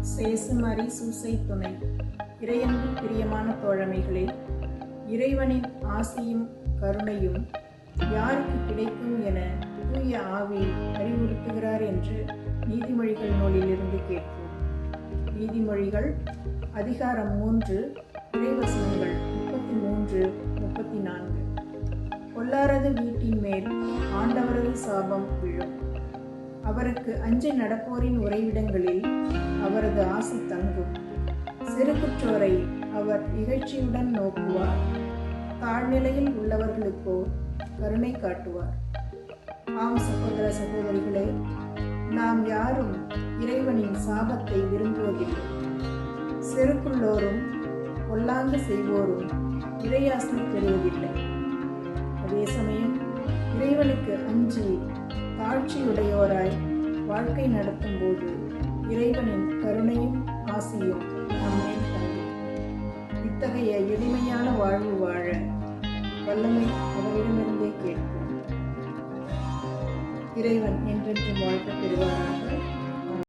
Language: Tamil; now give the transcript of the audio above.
சேசுமரி சூசை துணை. இறையன்பில் பிரியமான தோழமைகளே, இறைவனின் ஆசியும் கருணையும் யாருக்கு கிடைக்கும் என தூய ஆவி அறிவுறுத்துகிறார் என்று நீதிமொழிகள் நூலிலிருந்து கேட்போம். நீதிமொழிகள் அதிகாரம் 3 இறைவசனங்கள் 33-34. பொல்லாரது வீட்டின் மேல் ஆண்டவரது சாபம் விழும். அவருக்கு அஞ்சி நடப்போரின் உறைவிடங்களில் அவரது ஆசி தங்கும். சிறுகுற்றோரை அவர் இகழ்ச்சியுடன் நோக்குவார். தாழ்நிலையில் உள்ளவர்களுக்கோ கருணை காட்டுவார். ஆம் சகோதர சகோதரிகளே, நாம் யாரும் இறைவனின் சாபத்தை விரும்புவதில்லை. செருக்குள்ளோரும் பொல்லாங்கு செய்வோரும் இறையாசி பெறுவதில்லை. அதே சமயம் இறைவனுக்கு அஞ்சி தாழ்ச்சியுடையோராய் வாழ்க்கை நடத்தும் போது இறைவனின் கருணையும் ஆசியும் நம்மேல் தங்கும். இத்தகைய எளிமையான வாழ்வு வாழ வல்லமை அவரிடமிருந்தே கேட்போம். இறைவன் என்றென்றும் வாழ்க்கை பெறுவாராக.